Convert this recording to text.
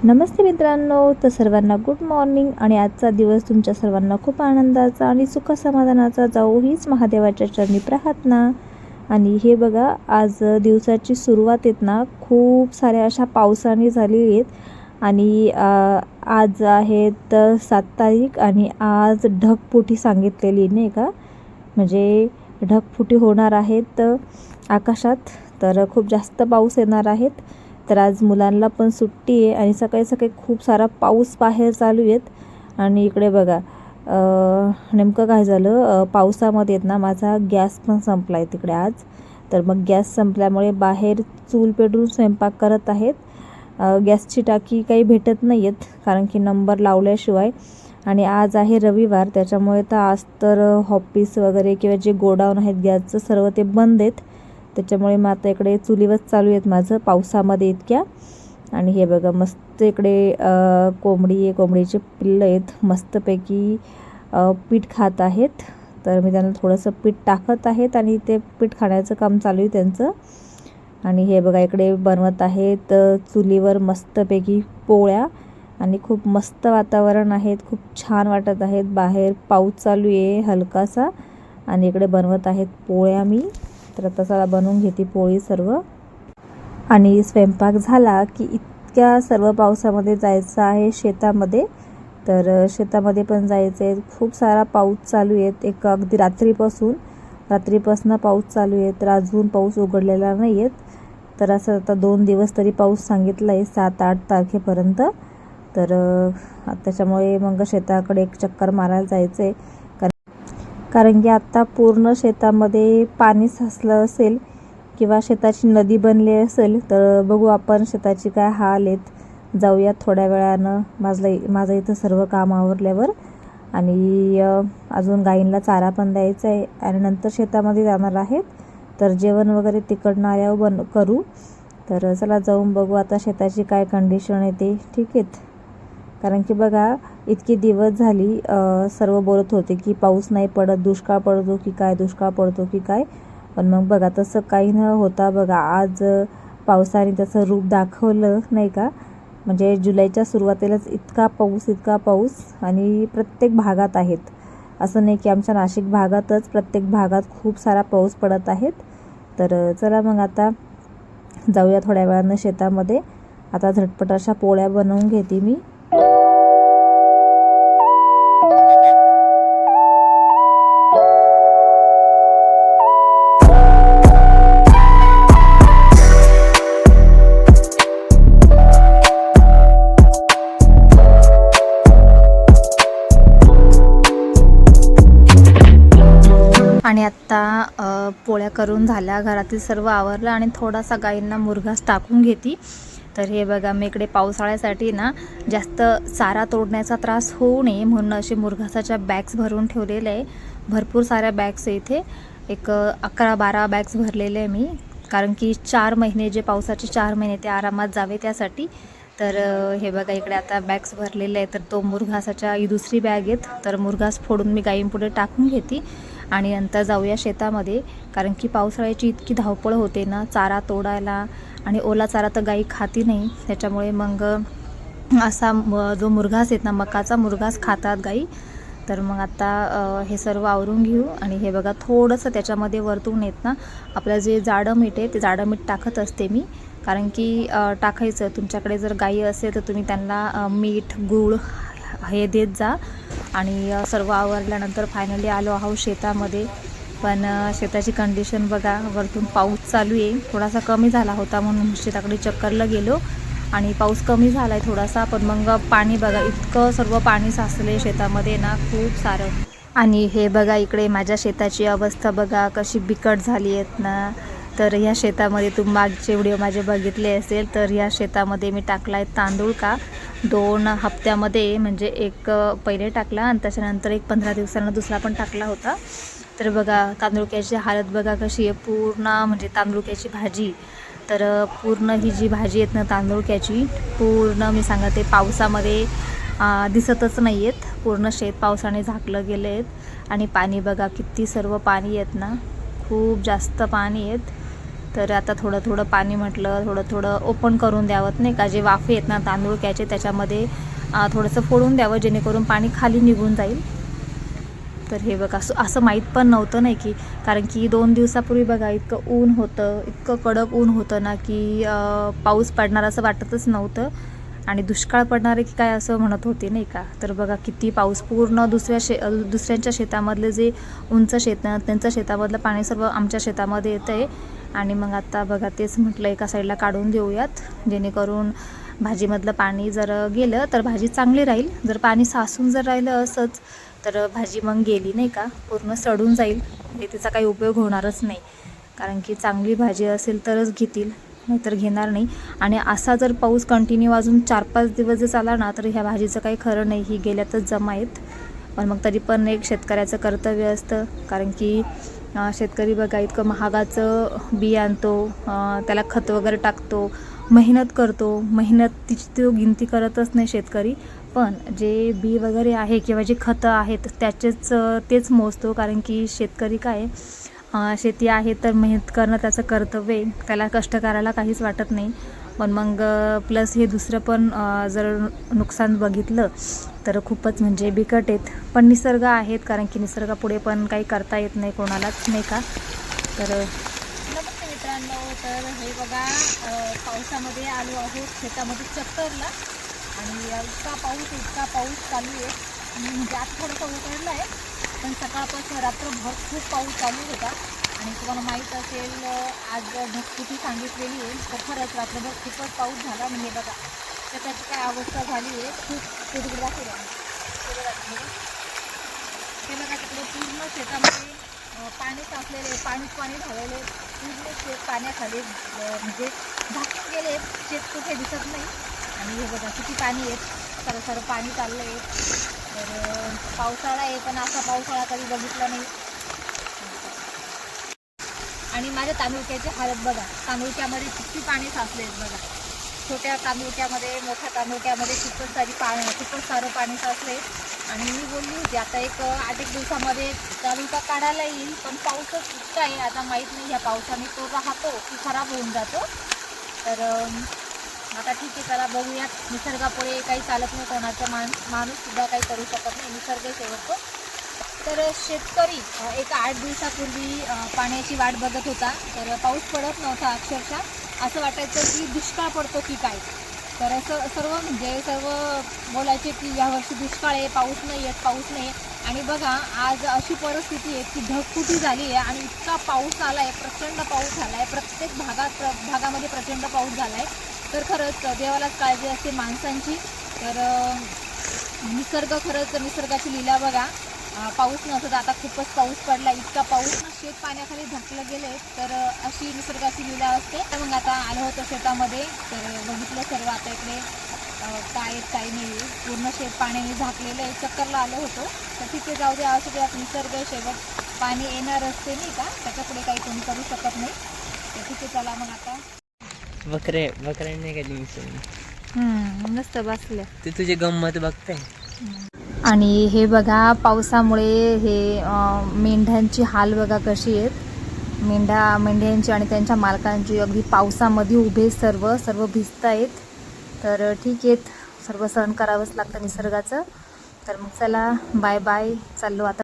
नमस्ते मित्रांनो, तर सर्वांना गुड मॉर्निंग. आणि आजचा दिवस तुमच्या सर्वांना खूप आनंदाचा आणि सुख समाधानाचा जाऊ हीच महादेवाच्या चरणी प्रार्थना. आणि हे बघा, आज दिवसाची सुरुवात आहेत ना, खूप साऱ्या अशा पावसाने झालेली आहेत. आणि आज आहेत 7 तारीख आणि आज ढगफुटी सांगितलेली नाही का, म्हणजे ढगफुटी होणार आहेत आकाशात. तर खूप जास्त पाऊस येणार आहेत. तर आज मुलांना पण सुट्टी आहे आणि सकाळी सकाळी खूप सारा पाऊस बाहेर चालू आहेत. आणि इकडे बघा, नेमकं काय झालं, पावसामध्ये ना माझा गॅस पण संपला आहे तिकडे आज. तर मग गॅस संपल्यामुळे बाहेर चूल पेटवून स्वयंपाक करत आहेत. गॅसची टाकी काही भेटत नाही आहेत कारण की नंबर लावल्याशिवाय. आणि आज आहे रविवार, त्याच्यामुळे तर आज तर ऑफिस वगैरे किंवा जे गोडाऊन आहेत गॅसचं सर्व ते बंद आहेत. त्याच्यामुळे मग आता इकडे चुलीवर चालू आहेत माझं पावसामध्ये इतक्या. आणि हे बघा, मस्त इकडे कोंबडी आहे, कोंबडीचे पिल्लं आहेत, मस्तपैकी पीठ खात आहेत. तर मी त्यांना थोडंसं पीठ टाकत आहेत आणि ते पीठ खाण्याचं काम चालू आहे त्यांचं. आणि हे बघा, इकडे बनवत आहेत चुलीवर मस्तपैकी पोळ्या. आणि खूप मस्त वातावरण आहेत, खूप छान वाटत आहेत. बाहेर पाऊस चालू आहे हलकासा आणि इकडे बनवत आहेत पोळ्या मी. तर आता चला बनवून घेते पोळी सर्व. आणि स्वयंपाक झाला की इतक्या सर्व पावसामध्ये जायचं आहे शेतामध्ये. तर शेतामध्ये पण जायचं आहे, खूप सारा पाऊस चालू आहे. एक अगदी रात्रीपासून पाऊस चालू आहे, तर अजून पाऊस उघडलेला नाही आहेत. तर असं आता 2 दिवस तरी पाऊस सांगितला आहे, 7-8 तारखेपर्यंत. तर त्याच्यामुळे मग शेताकडे एक चक्कर मारायला जायचं आहे. कारण की आत्ता पूर्ण शेतामध्ये पाणी साचलं असेल किंवा शेताची नदी बनली असेल. तर बघू आपण शेताची काय हाल आहेत. जाऊयात थोड्या वेळानं, माझं इथं सर्व काम आवरल्यावर. आणि अजून गाईंना चारा पण द्यायचा आहे आणि नंतर शेतामध्ये जाणार आहेत. तर जेवण वगैरे तिकडनं आल्यावर करू. तर चला जाऊन बघू आता शेताची काय कंडिशन येते. ठीक आहेत, कारण की बघा, इतकी दिवस झाली सर्व बोलत होते की पाऊस नाही पडत, दुष्काळ पडतो की काय, दुष्काळ पडतो की काय. पण मग बघा, तसं काही न होता बघा आज पावसाने त्याचं रूप दाखवलं नाही का. म्हणजे जुलैच्या सुरुवातीलाच इतका पाऊस आणि प्रत्येक भागात आहेत. असं नाही की आमच्या नाशिक भागातच, प्रत्येक भागात खूप सारा पाऊस पडत आहेत. तर चला मग आता जाऊया थोड्या वेळानं शेतामध्ये. आता झटपट अशा पोळ्या बनवून घेते मी. आणि आत्ता पोळ्या करून झाल्या, घरातील सर्व आवरलं आणि थोडासा गाईंना मुरघास टाकून घेते. तर हे बघा, मी इकडे पावसाळ्यासाठी ना जास्त चारा तोडण्याचा त्रास होऊ नये म्हणून असे मुरघासाच्या बॅग्स भरून ठेवलेले आहे. भरपूर साऱ्या बॅग्स आहे इथे, एक 11-12 बॅग्स भरलेले आहे मी. कारण की 4 महिने, जे पावसाचे 4 महिने ते आरामात जावे त्यासाठी. तर हे बघा, इकडे आता बॅग्स भरलेले आहे. तर तो मुरघासाच्या ही दुसरी बॅग आहेत. तर मुरघास फोडून मी गाईंपुढे टाकून घेते आणि नंतर जाऊया शेतामध्ये. कारण की पावसाळ्याची इतकी धावपळ होते ना चारा तोडायला, आणि ओला चारा तर गाई खाती नाही. त्याच्यामुळे मग असा जो मुरघास आहेत ना, मकाचा मुरघास खातात गाई. तर मग आता हे सर्व आवरून घेऊ. आणि हे बघा, थोडंसं त्याच्यामध्ये वरतून येत ना आपलं जे जाडं मीठ आहे ते जाडं मीठ टाकत असते मी. कारण की टाकायचं, तुमच्याकडे जर गाई असेल तर तुम्ही त्यांना मीठ गूळ हे देत जा. आणि सर्व आवरल्यानंतर फायनली आलो आहोत शेतामध्ये. पण शेताची कंडिशन बघा, वरतून पाऊस चालू आहे. थोडासा कमी झाला होता म्हणून शेताकडे चक्करला गेलो आणि पाऊस कमी झाला आहे थोडासा. पण मग पाणी बघा, इतकं सर्व पाणी साचले शेतामध्ये ना, खूप सारं. आणि हे बघा, इकडे माझ्या शेताची अवस्था बघा कशी बिकट झाली आहेत ना. तर ह्या शेतामध्ये तुम्ही मागचे व्हिडिओ माझे बघितले असेल, तर ह्या शेतामध्ये मी टाकला आहे तांदूळ का 2 हप्त्यामध्ये. म्हणजे एक पहिले टाकला आणि त्याच्यानंतर एक 15 दिवसांना दुसरा पण टाकला होता. तर बघा, तांदूळक्याची हालत बघा कशी आहे पूर्ण. म्हणजे तांदूळक्याची भाजी, तर पूर्ण ही जी भाजी आहेत ना तांदूळक्याची, पूर्ण मी सांगते पावसामध्ये दिसतच नाही आहेत. पूर्ण शेत पावसाने झाकलं गेले आहेत. आणि पाणी बघा, किती सर्व पाणी आहेत ना, खूप जास्त पाणी आहेत. तर आता थोडं थोडं पाणी म्हटलं थोडं थोडं ओपन करून द्यावं नाही का, जे वाफे आहेत ना तांदूळक्याचे त्याच्यामध्ये थोडंसं फोडून द्यावं जेणेकरून पाणी खाली निघून जाईल. तर हे बघा असं माहीत पण नव्हतं नाही की, कारण की 2 दिवसापूर्वी बघा इतकं ऊन होतं, इतकं कडक ऊन होतं ना की पाऊस पडणार असं वाटतच नव्हतं आणि दुष्काळ पडणार आहे की काय असं म्हणत होते नाही का. तर बघा किती पाऊस पूर्ण दुसऱ्यांच्या शेतामधले जे उंच शेत त्यांच्या शेतामधलं पाणी सर्व आमच्या शेतामध्ये येतं आहे. आणि मग आता बघा तेच म्हटलं एका साईडला काढून देऊयात जेणेकरून भाजीमधलं पाणी जर गेलं तर भाजी चांगली राहील. जर पाणी साचून जर राहिलं असंच तर भाजी मग गेली नाही का पूर्ण सडून जाईल, म्हणजे तिचा काही उपयोग होणारच नाही. कारण की चांगली भाजी असेल तरच घेतील, नाहीतर घेणार नाही. आणि असा जर पाऊस कंटिन्यू अजून 4-5 दिवस जर चाला ना तर ह्या भाजीचं काही खरं नाही, ही गेल्यातच जमा आहेत. पण मग तरी पण एक शेतकऱ्याचं कर्तव्य असतं, कारण की शेतकरी बघा इतकं महागाचं बी आणतो, त्याला खत वगैरे टाकतो, मेहनत करतो, मेहनतीची तो गिनती करतच नाही शेतकरी. पण जे बी वगैरे आहे किंवा जे खतं आहेत तेच मोजतो. कारण की शेतकरी काय शेती आहे तर मेहनत करणं त्याचं कर्तव्य आहे, त्याला कष्ट करायला काहीच वाटत नाही. पण मग प्लस हे दुसरं पण जर नुकसान बघितलं तर खूपच म्हणजे बिकट आहेत. पण निसर्ग आहेत, कारण की निसर्गापुढे पण काही करता येत नाही कोणालाच नाही का. तर नमस्ते मित्रांनो, तर हे बघा पावसामध्ये आलो आहोत शेतामध्ये चक्करला. आणि इतका पाऊस चालू आहे, म्हणजे आता थोडंसं उघडलं आहे पण सकाळपासून रात्रभर खूप पाऊस चालू होता. आणि तुम्हाला माहीत असेल आज ढगफुटी सांगितलेली आहे, तर खरंच रात्रभर खूपच पाऊस झाला. म्हणजे बघा त्याची काय अवस्था झाली आहे, खूप तिकडे दाखवलं हे बघा तिकडे पूर्ण शेतामध्ये पाणी साचलेले, पाणी झालेले, पूर्ण शेत पाण्याखाली म्हणजे झाकून गेले, शेत कुठे दिसत नाही. आणि हे बघा किती पाणी आहे, सरं पाणी चाललं आहे. तर पावसाळा आहे पण असा पावसाळा कधी बघितला नाही. आणि माझ्या तांदूळक्याची हालत बघा, तांदूळक्यामध्ये किती पाणी साचले बघा, छोट्या तांदूळक्यामध्ये मोठ्या तांदूळक्यामध्ये खूपच सारं पाणी साचले. आणि मी बोलली होती आता 8-1 दिवसामध्ये तांदूळका काढायला येईल, पण पाऊसच इतका आहे, आता माहीत नाही ह्या पावसाने तो राहतो की खराब होऊन जातो. तर आता ठीक आहे, चला बघूयात. निसर्गापुढे काही चालत नाही, कोणाचं माणूससुद्धा काही करू शकत नाही, निसर्ग शेवटतो. तर शेतकरी 8 दिवसापूर्वी पाण्याची वाट बघत होता, तर पाऊस पडत नव्हता. अक्षरशः असं वाटायचं की दुष्काळ पडतो की काय. तर असं सर्व बोलायचे की यावर्षी दुष्काळ आहे, पाऊस नाही येत, पाऊस नाही. आणि बघा आज अशी परिस्थिती आहे की ढगफुटी झाली आहे आणि इतका पाऊस आला आहे, प्रचंड पाऊस झाला आहे, प्रत्येक भागामध्ये प्रचंड पाऊस झाला आहे. तर खरंच देवालाच काळजी असते माणसांची. तर निसर्गाची लीला बघा. पाऊस नव्हता, आता खूपच पाऊस पडला, इतका पाऊस शेत पाण्याखाली झाकलं गेले. तर अशी निसर्गाची लीला असते. तर मग आता आलं होतं शेतामध्ये, तर बघितलं सर्व आता इकडे काय काही नाही, पूर्ण शेत पाण्याने झाकलेलं आहे. चक्करला आलो होतो, तर तिथे जाऊ दे, असू द्या, निसर्ग शेवट पाणी येणार असते नाही का, त्याच्यापुढे काही कोणी करू शकत नाही. तर तिथे चला मग आता बकऱ्यांनी कधी मिसळून मस्त बसल्या ते तुझे गंमत बघते. आणि हे बघा पावसामुळे हे मेंढ्यांची हाल बघा कशी आहेत. मेंढ्यांची आणि त्यांच्या मालकांची अगदी पावसामध्ये उभे सर्व भिजत आहेत. तर ठीक आहेत, सर्व सहन करावंच लागतं निसर्गाचं. तर मग चला बाय बाय, चाललो आता.